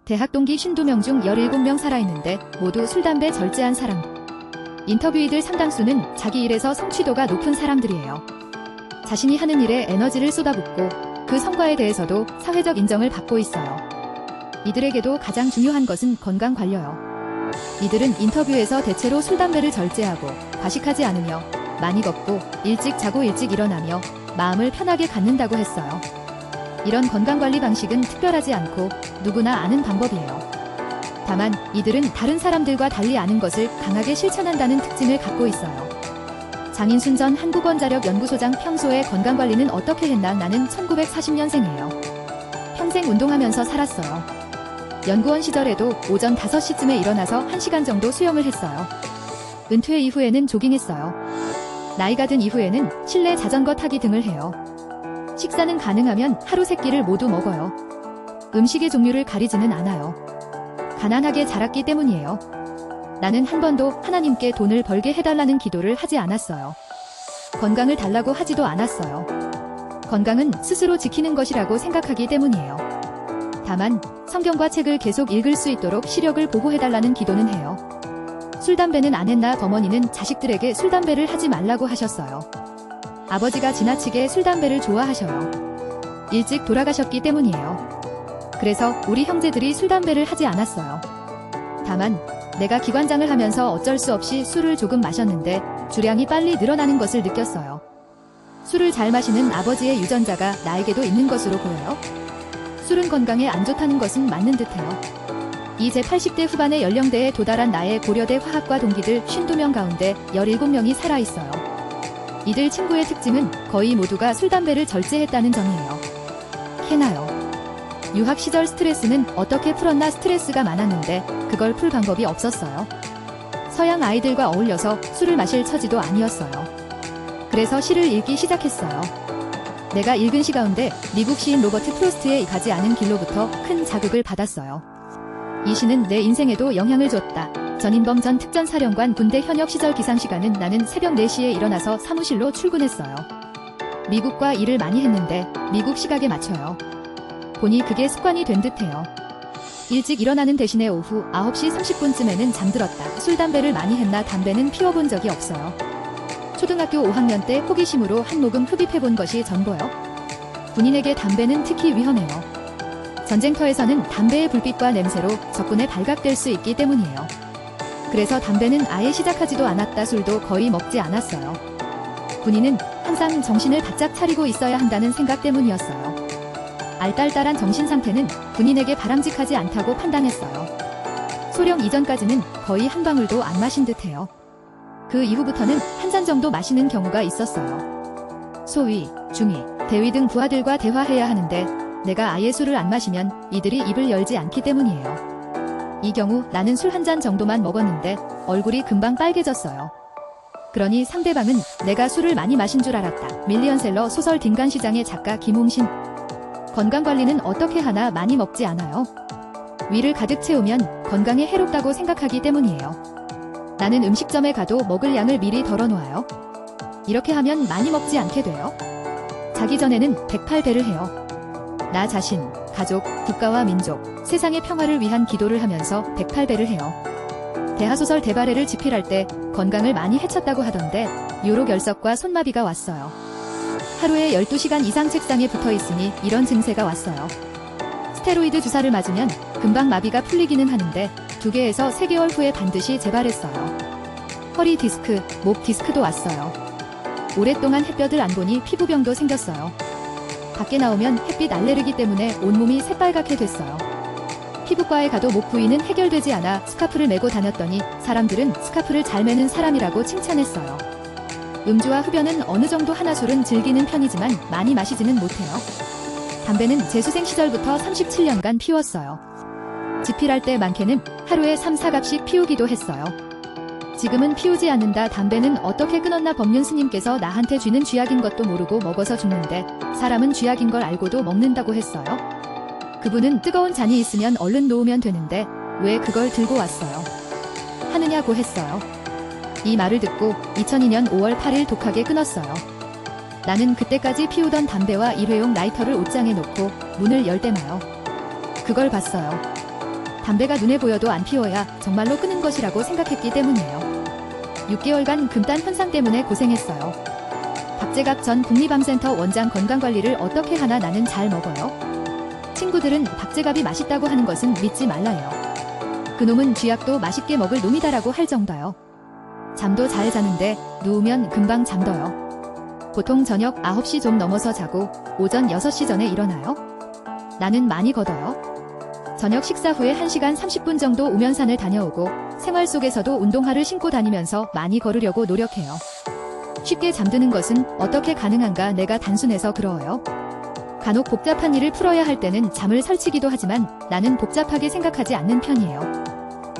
대학 동기 52명 중 17명 살아있는데 모두 술, 담배 절제한 사람. 인터뷰이들 상당수는 자기 일에서 성취도가 높은 사람들이에요. 자신이 하는 일에 에너지를 쏟아붓고 그 성과에 대해서도 사회적 인정을 받고 있어요. 이들에게도 가장 중요한 것은 건강 관리요. 이들은 인터뷰에서 대체로 술, 담배를 절제하고 과식하지 않으며 많이 걷고 일찍 자고 일찍 일어나며 마음을 편하게 갖는다고 했어요. 이런 건강관리 방식은 특별하지 않고 누구나 아는 방법이에요. 다만 이들은 다른 사람들과 달리 아는 것을 강하게 실천한다는 특징을 갖고 있어요. 장인순 전 한국원자력연구소장 평소에 건강관리는 어떻게 했나? 나는 1940년생이에요. 평생 운동하면서 살았어요. 연구원 시절에도 오전 5시쯤에 일어나서 1시간 정도 수영을 했어요. 은퇴 이후에는 조깅했어요. 나이가 든 이후에는 실내 자전거 타기 등을 해요. 식사는 가능하면 하루 3끼를 모두 먹어요. 음식의 종류를 가리지는 않아요. 가난하게 자랐기 때문이에요. 나는 한 번도 하나님께 돈을 벌게 해달라는 기도를 하지 않았어요. 건강을 달라고 하지도 않았어요. 건강은 스스로 지키는 것이라고 생각하기 때문이에요. 다만 성경과 책을 계속 읽을 수 있도록 시력을 보호해달라는 기도는 해요. 술, 담배는 안 했나? 어머니는 자식들에게 술, 담배를 하지 말라고 하셨어요. 아버지가 지나치게 술, 담배를 좋아하셔요. 일찍 돌아가셨기 때문이에요. 그래서 우리 형제들이 술, 담배를 하지 않았어요. 다만 내가 기관장을 하면서 어쩔 수 없이 술을 조금 마셨는데 주량이 빨리 늘어나는 것을 느꼈어요. 술을 잘 마시는 아버지의 유전자가 나에게도 있는 것으로 보여요. 술은 건강에 안 좋다는 것은 맞는 듯해요. 이제 80대 후반의 연령대에 도달한 나의 고려대 화학과 동기들 52명 가운데 17명이 살아있어요. 이들 친구의 특징은 거의 모두가 술, 담배를 절제했다는 점이에요. 캐나요. 유학 시절 스트레스는 어떻게 풀었나? 스트레스가 많았는데 그걸 풀 방법이 없었어요. 서양 아이들과 어울려서 술을 마실 처지도 아니었어요. 그래서 시를 읽기 시작했어요. 내가 읽은 시 가운데 미국 시인 로버트 프로스트의 가지 않은 길로부터 큰 자극을 받았어요. 이 시는 내 인생에도 영향을 줬다. 전인범 전 특전사령관 군대 현역 시절 기상시간은 나는 새벽 4시에 일어나서 사무실로 출근했어요. 미국과 일을 많이 했는데 미국 시각에 맞춰요. 보니 그게 습관이 된 듯해요. 일찍 일어나는 대신에 오후 9시 30분쯤에는 잠들었다. 술, 담배를 많이 했나? 담배는 피워본 적이 없어요. 초등학교 5학년 때 호기심으로 한 모금 흡입해본 것이 전부요. 군인에게 담배는 특히 위험해요. 전쟁터에서는 담배의 불빛과 냄새로 적군에 발각될 수 있기 때문이에요. 그래서 담배는 아예 시작하지도 않았다. 술도 거의 먹지 않았어요. 군인은 항상 정신을 바짝 차리고 있어야 한다는 생각 때문이었어요. 알딸딸한 정신 상태는 군인에게 바람직하지 않다고 판단했어요. 소령 이전까지는 거의 한 방울도 안 마신 듯해요. 그 이후부터는 한 잔 정도 마시는 경우가 있었어요. 소위, 중위, 대위 등 부하들과 대화해야 하는데 내가 아예 술을 안 마시면 이들이 입을 열지 않기 때문이에요. 이 경우 나는 술 한 잔 정도만 먹었는데 얼굴이 금방 빨개졌어요. 그러니 상대방은 내가 술을 많이 마신 줄 알았다. 밀리언셀러 소설 딩간시장의 작가 김홍신. 건강관리는 어떻게 하나? 많이 먹지 않아요. 위를 가득 채우면 건강에 해롭다고 생각하기 때문이에요. 나는 음식점에 가도 먹을 양을 미리 덜어놓아요. 이렇게 하면 많이 먹지 않게 돼요. 자기 전에는 108배를 해요. 나 자신, 가족, 국가와 민족, 세상의 평화를 위한 기도를 하면서 108배를 해요. 대하소설 대발해를 집필할 때 건강을 많이 해쳤다고 하던데 요로결석과 손마비가 왔어요. 하루에 12시간 이상 책상에 붙어있으니 이런 증세가 왔어요. 스테로이드 주사를 맞으면 금방 마비가 풀리기는 하는데 2개에서 3개월 후에 반드시 재발했어요. 허리 디스크, 목 디스크도 왔어요. 오랫동안 햇볕을 안 보니 피부병도 생겼어요. 밖에 나오면 햇빛 알레르기 때문에 온몸이 새빨갛게 됐어요. 피부과에 가도 목 부위는 해결되지 않아 스카프를 메고 다녔더니 사람들은 스카프를 잘 매는 사람이라고 칭찬했어요. 음주와 흡연은 어느 정도 하나 술은 즐기는 편이지만 많이 마시지는 못해요. 담배는 재수생 시절부터 37년간 피웠어요. 집필할 때 많게는 하루에 3-4갑씩 피우기도 했어요. 지금은 피우지 않는다. 담배는 어떻게 끊었나? 법륜 스님께서 나한테 쥐는 쥐약인 것도 모르고 먹어서 죽는데 사람은 쥐약인 걸 알고도 먹는다고 했어요. 그분은 뜨거운 잔이 있으면 얼른 놓으면 되는데 왜 그걸 들고 왔어요? 하느냐고 했어요. 이 말을 듣고 2002년 5월 8일 독하게 끊었어요. 나는 그때까지 피우던 담배와 일회용 라이터를 옷장에 놓고 문을 열 때마요. 그걸 봤어요. 담배가 눈에 보여도 안 피워야 정말로 끊은 것이라고 생각했기 때문이에요. 6개월간 금단 현상 때문에 고생했어요. 박재갑 전 국립암센터 원장 건강관리를 어떻게 하나 나는 잘 먹어요. 친구들은 박재갑이 맛있다고 하는 것은 믿지 말라요. 그놈은 쥐약도 맛있게 먹을 놈이다라고 할 정도요. 잠도 잘 자는데 누우면 금방 잠들어요. 보통 저녁 9시 좀 넘어서 자고 오전 6시 전에 일어나요. 나는 많이 걷어요. 저녁 식사 후에 1시간 30분 정도 우면산을 다녀오고 생활 속에서도 운동화를 신고 다니면서 많이 걸으려고 노력해요. 쉽게 잠드는 것은 어떻게 가능한가 내가 단순해서 그러워요. 간혹 복잡한 일을 풀어야 할 때는 잠을 설치기도 하지만 나는 복잡하게 생각하지 않는 편이에요.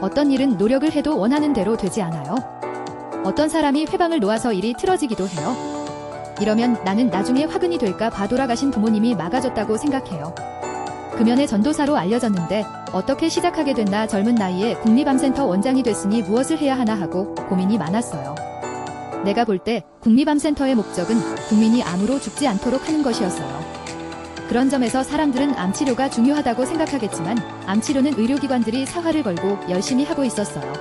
어떤 일은 노력을 해도 원하는 대로 되지 않아요. 어떤 사람이 회방을 놓아서 일이 틀어지기도 해요. 이러면 나는 나중에 화근이 될까 봐 돌아가신 부모님이 막아줬다고 생각해요. 금연의 전도사로 알려졌는데 어떻게 시작하게 됐나 젊은 나이에 국립암센터 원장이 됐으니 무엇을 해야 하나 하고 고민이 많았어요. 내가 볼 때 국립암센터의 목적은 국민이 암으로 죽지 않도록 하는 것이었어요. 그런 점에서 사람들은 암치료가 중요하다고 생각하겠지만 암치료는 의료기관들이 사활을 걸고 열심히 하고 있었어요.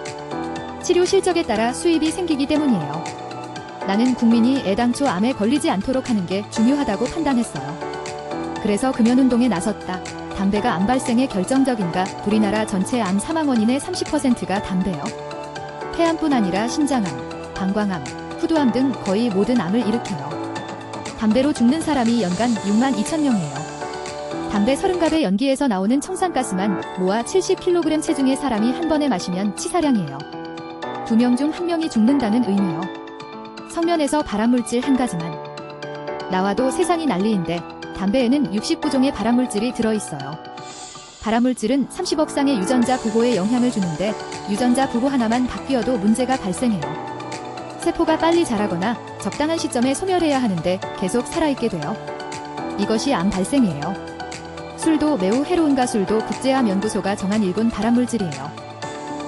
치료 실적에 따라 수입이 생기기 때문이에요. 나는 국민이 애당초 암에 걸리지 않도록 하는 게 중요하다고 판단했어요. 그래서 금연운동에 나섰다. 담배가 암 발생에 결정적인가? 우리나라 전체 암 사망 원인의 30%가 담배요. 폐암뿐 아니라 신장암, 방광암, 후두암 등 거의 모든 암을 일으켜요. 담배로 죽는 사람이 연간 6만 2천 명이에요. 담배 30갑의 연기에서 나오는 청산가스만 모아 70kg 체중의 사람이 한 번에 마시면 치사량이에요. 2명 중 1명이 죽는다는 의미요. 성면에서 발암물질 한 가지만 나와도 세상이 난리인데 담배에는 69종의 발암물질이 들어있어요. 발암물질은 30억 쌍의 유전자 부호에 영향을 주는데 유전자 부호 하나만 바뀌어도 문제가 발생해요. 세포가 빨리 자라거나 적당한 시점에 소멸해야 하는데 계속 살아있게 돼요. 이것이 암 발생이에요. 술도 매우 해로운가? 술도 국제암연구소가 정한 1군 발암물질이에요.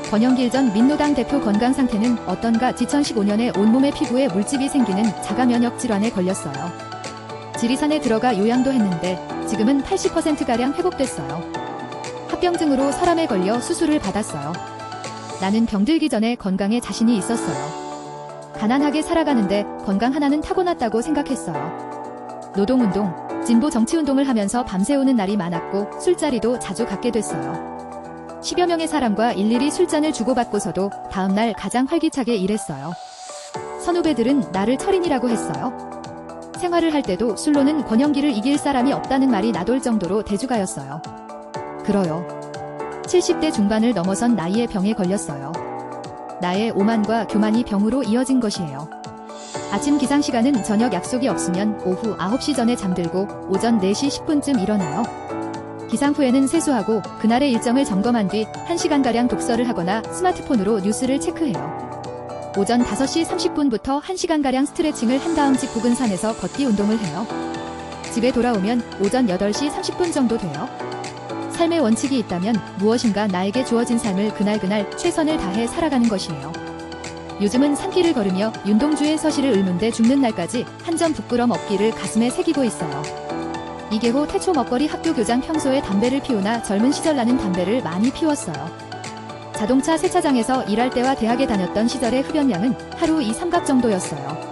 권영길 전 민노당 대표 건강 상태는 어떤가? 2015년에 온몸의 피부에 물집이 생기는 자가면역 질환에 걸렸어요. 지리산에 들어가 요양도 했는데 지금은 80%가량 회복됐어요. 합병증으로 설암에 걸려 수술을 받았어요. 나는 병들기 전에 건강에 자신이 있었어요. 가난하게 살아가는데 건강 하나는 타고났다고 생각했어요. 노동운동, 진보 정치운동을 하면서 밤새우는 날이 많았고 술자리도 자주 갖게 됐어요. 10여 명의 사람과 일일이 술잔을 주고받고서도 다음날 가장 활기차게 일했어요. 선후배들은 나를 철인이라고 했어요. 생활을 할 때도 술로는 권영기를 이길 사람이 없다는 말이 나돌 정도로 대주가였어요. 그러요. 70대 중반을 넘어선 나이에 병에 걸렸어요. 나의 오만과 교만이 병으로 이어진 것이에요. 아침 기상시간은 저녁 약속이 없으면 오후 9시 전에 잠들고 오전 4시 10분쯤 일어나요. 기상 후에는 세수하고 그날의 일정을 점검한 뒤 1시간가량 독서를 하거나 스마트폰으로 뉴스를 체크해요. 오전 5시 30분부터 1시간가량 스트레칭을 한 다음 집 부근 산에서 걷기 운동을 해요. 집에 돌아오면 오전 8시 30분 정도 돼요. 삶의 원칙이 있다면 무엇인가 나에게 주어진 삶을 그날그날 최선을 다해 살아가는 것이에요. 요즘은 산길을 걸으며 윤동주의 서시를 읊는데 죽는 날까지 한 점 부끄럼 없기를 가슴에 새기고 있어요. 이계호 태초 먹거리 학교 교장 평소에 담배를 피우나 젊은 시절 나는 담배를 많이 피웠어요. 자동차 세차장에서 일할 때와 대학에 다녔던 시절의 흡연량은 하루 2, 3갑 정도였어요.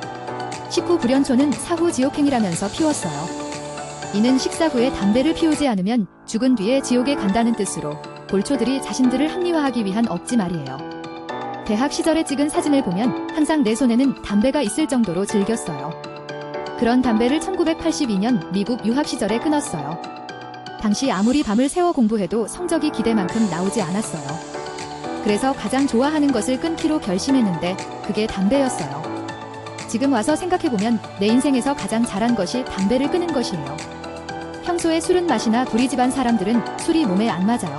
식후 불연초는 사후 지옥행이라면서 피웠어요. 이는 식사 후에 담배를 피우지 않으면 죽은 뒤에 지옥에 간다는 뜻으로 골초들이 자신들을 합리화하기 위한 억지 말이에요. 대학 시절에 찍은 사진을 보면 항상 내 손에는 담배가 있을 정도로 즐겼어요. 그런 담배를 1982년 미국 유학 시절에 끊었어요. 당시 아무리 밤을 새워 공부해도 성적이 기대만큼 나오지 않았어요. 그래서 가장 좋아하는 것을 끊기로 결심했는데 그게 담배였어요. 지금 와서 생각해보면 내 인생에서 가장 잘한 것이 담배를 끊은 것이에요. 평소에 술은 마시나 우리 집안 사람들은 술이 몸에 안 맞아요.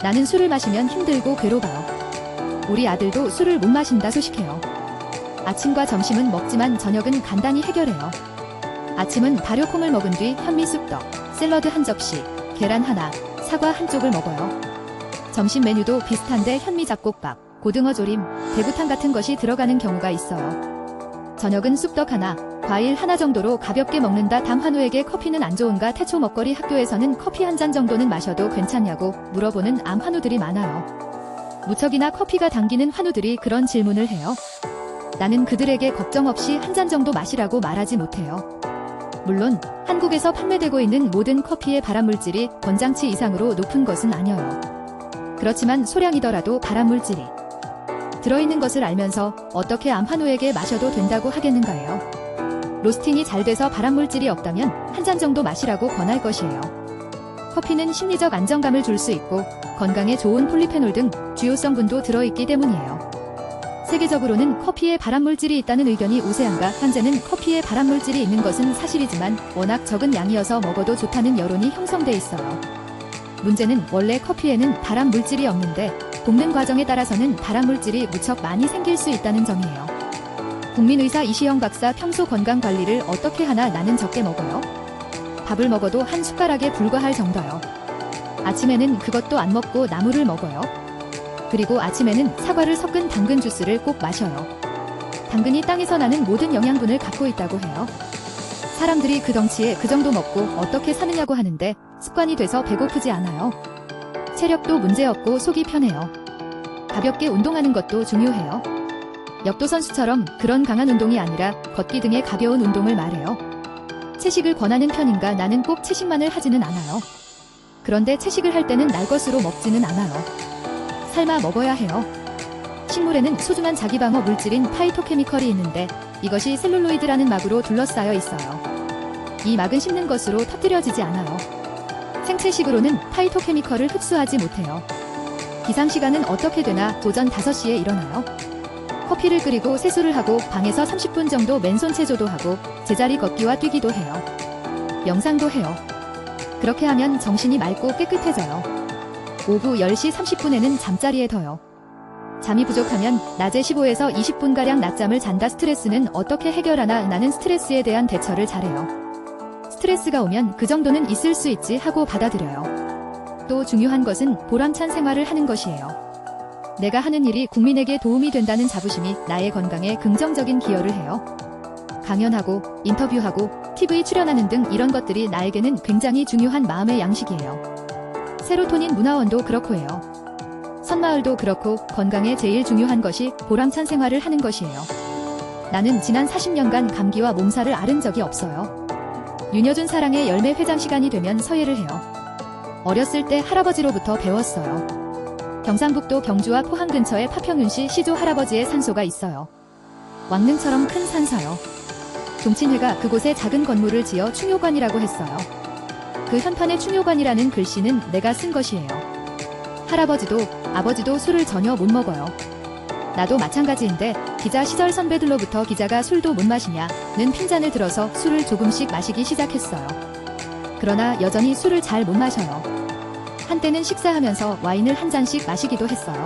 나는 술을 마시면 힘들고 괴로워요. 우리 아들도 술을 못 마신다 소식해요. 아침과 점심은 먹지만 저녁은 간단히 해결해요. 아침은 발효콩을 먹은 뒤 현미 쑥떡, 샐러드 한 접시, 계란 하나, 사과 한쪽을 먹어요. 점심 메뉴도 비슷한데 현미 잡곡밥, 고등어 조림, 대구탕 같은 것이 들어가는 경우가 있어요. 저녁은 쑥떡 하나, 과일 하나 정도로 가볍게 먹는다. 담 환우에게 커피는 안 좋은가? 태초 먹거리 학교에서는 커피 한 잔 정도는 마셔도 괜찮냐고 물어보는 암 환우들이 많아요. 무척이나 커피가 당기는 환우들이 그런 질문을 해요. 나는 그들에게 걱정 없이 한 잔 정도 마시라고 말하지 못해요. 물론 한국에서 판매되고 있는 모든 커피의 발암물질이 권장치 이상으로 높은 것은 아니에요. 그렇지만 소량이더라도 발암물질이 들어있는 것을 알면서 어떻게 암 환우에게 마셔도 된다고 하겠는가요? 로스팅이 잘 돼서 발암물질이 없다면 한 잔 정도 마시라고 권할 것이에요. 커피는 심리적 안정감을 줄 수 있고 건강에 좋은 폴리페놀 등 주요 성분도 들어있기 때문이에요. 세계적으로는 커피에 발암물질이 있다는 의견이 우세한가? 현재는 커피에 발암물질이 있는 것은 사실이지만 워낙 적은 양이어서 먹어도 좋다는 여론이 형성돼 있어요. 문제는 원래 커피에는 발암물질이 없는데 볶는 과정에 따라서는 발암물질이 무척 많이 생길 수 있다는 점이에요. 국민의사 이시영 박사 평소 건강관리를 어떻게 하나? 나는 적게 먹어요. 밥을 먹어도 한 숟가락에 불과할 정도요. 아침에는 그것도 안 먹고 나물을 먹어요. 그리고 아침에는 사과를 섞은 당근 주스를 꼭 마셔요. 당근이 땅에서 나는 모든 영양분을 갖고 있다고 해요. 사람들이 그 덩치에 그 정도 먹고 어떻게 사느냐고 하는데 습관이 돼서 배고프지 않아요. 체력도 문제없고 속이 편해요. 가볍게 운동하는 것도 중요해요. 역도 선수처럼 그런 강한 운동이 아니라 걷기 등의 가벼운 운동을 말해요. 채식을 권하는 편인가? 나는 꼭 채식만을 하지는 않아요. 그런데 채식을 할 때는 날 것으로 먹지는 않아요. 삶아 먹어야 해요. 식물에는 소중한 자기방어 물질인 파이토케미컬이 있는데 이것이 셀룰로이드라는 막으로 둘러싸여 있어요. 이 막은 씹는 것으로 터뜨려지지 않아요. 생채식으로는 파이토케미컬을 흡수하지 못해요. 기상시간은 어떻게 되나? 오전 5시에 일어나요. 커피를 끓이고 세수를 하고 방에서 30분 정도 맨손 체조도 하고 제자리 걷기와 뛰기도 해요. 명상도 해요. 그렇게 하면 정신이 맑고 깨끗해져요. 오후 10시 30분에는 잠자리에 둬요. 잠이 부족하면 낮에 15에서 20분가량 낮잠을 잔다. 스트레스는 어떻게 해결하나? 나는 스트레스에 대한 대처를 잘해요. 스트레스가 오면 그 정도는 있을 수 있지 하고 받아들여요. 또 중요한 것은 보람찬 생활을 하는 것이에요. 내가 하는 일이 국민에게 도움이 된다는 자부심이 나의 건강에 긍정적인 기여를 해요. 강연하고 인터뷰하고 TV 출연하는 등 이런 것들이 나에게는 굉장히 중요한 마음의 양식이에요. 세로토닌 문화원도 그렇고 해요. 선마을도 그렇고 건강에 제일 중요한 것이 보람찬 생활을 하는 것이에요. 나는 지난 40년간 감기와 몸살을 앓은 적이 없어요. 윤여준 사랑의 열매 회장 시간이 되면 서예를 해요. 어렸을 때 할아버지로부터 배웠어요. 경상북도 경주와 포항 근처에 파평윤씨 시조 할아버지의 산소가 있어요. 왕릉처럼 큰 산사요. 종친회가 그곳에 작은 건물을 지어 충효관이라고 했어요. 그 현판에 충효관이라는 글씨는 내가 쓴 것이에요. 할아버지도 아버지도 술을 전혀 못 먹어요. 나도 마찬가지인데 기자 시절 선배들로부터 기자가 술도 못 마시냐는 핀잔을 들어서 술을 조금씩 마시기 시작했어요. 그러나 여전히 술을 잘 못 마셔요. 한때는 식사하면서 와인을 한 잔씩 마시기도 했어요.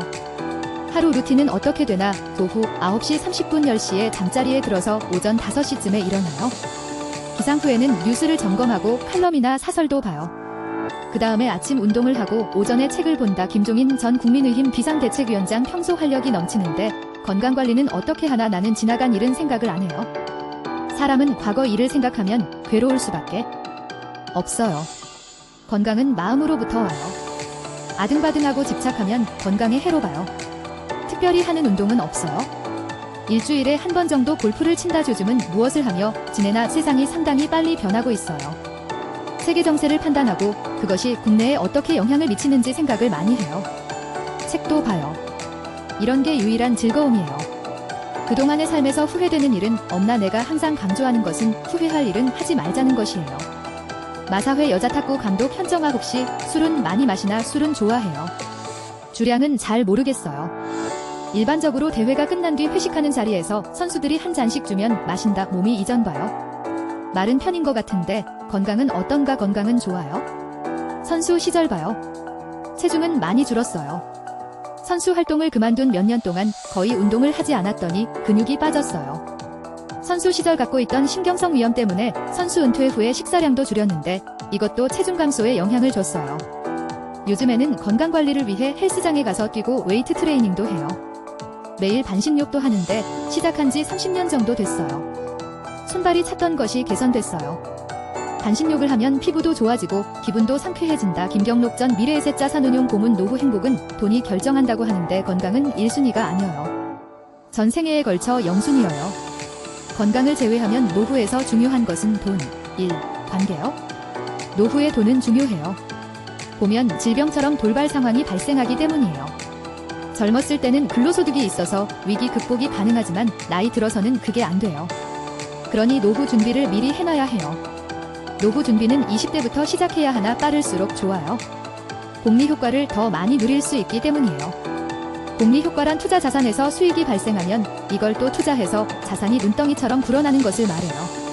하루 루틴은 어떻게 되나? 오후 9시 30분 10시에 잠자리에 들어서 오전 5시쯤에 일어나요. 기상 후에는 뉴스를 점검하고 칼럼이나 사설도 봐요. 그 다음에 아침 운동을 하고 오전에 책을 본다. 김종인 전 국민의힘 비상대책위원장 평소 활력이 넘치는데 건강관리는 어떻게 하나? 나는 지나간 일은 생각을 안 해요. 사람은 과거 일을 생각하면 괴로울 수밖에 없어요. 건강은 마음으로부터 와요. 아등바등하고 집착하면 건강에 해로봐요. 특별히 하는 운동은 없어요. 일주일에 한 번 정도 골프를 친다. 요즘은 무엇을 하며 지내나? 세상이 상당히 빨리 변하고 있어요. 세계 정세를 판단하고 그것이 국내에 어떻게 영향을 미치는지 생각을 많이 해요. 책도 봐요. 이런 게 유일한 즐거움이에요. 그동안의 삶에서 후회되는 일은 없나? 내가 항상 강조하는 것은 후회할 일은 하지 말자는 것이에요. 마사회 여자탁구 감독 현정아 혹시 술은 많이 마시나? 술은 좋아해요. 주량은 잘 모르겠어요. 일반적으로 대회가 끝난 뒤 회식하는 자리에서 선수들이 한 잔씩 주면 마신다. 몸이 이전 봐요. 마른 편인 것 같은데 건강은 어떤가? 건강은 좋아요. 선수 시절 봐요. 체중은 많이 줄었어요. 선수 활동을 그만둔 몇 년 동안 거의 운동을 하지 않았더니 근육이 빠졌어요. 선수 시절 갖고 있던 신경성 위염 때문에 선수 은퇴 후에 식사량도 줄였는데 이것도 체중 감소에 영향을 줬어요. 요즘에는 건강관리를 위해 헬스장에 가서 뛰고 웨이트 트레이닝도 해요. 매일 반신욕도 하는데 시작한 지 30년 정도 됐어요. 손발이 찼던 것이 개선됐어요. 단식욕을 하면 피부도 좋아지고 기분도 상쾌해진다. 김경록 전 미래에셋자 산운용 고문 노후 행복은 돈이 결정한다고 하는데 건강은 1순위가 아니어요. 전 생애에 걸쳐 0순위여요. 건강을 제외하면 노후에서 중요한 것은 돈, 일, 관계요. 노후의 돈은 중요해요. 보면 질병처럼 돌발 상황이 발생하기 때문이에요. 젊었을 때는 근로소득이 있어서 위기 극복이 가능하지만 나이 들어서는 그게 안 돼요. 그러니 노후 준비를 미리 해놔야 해요. 노후 준비는 20대부터 시작해야 하나 빠를수록 좋아요. 복리 효과를 더 많이 누릴 수 있기 때문이에요. 복리 효과란 투자 자산에서 수익이 발생하면 이걸 또 투자해서 자산이 눈덩이처럼 불어나는 것을 말해요.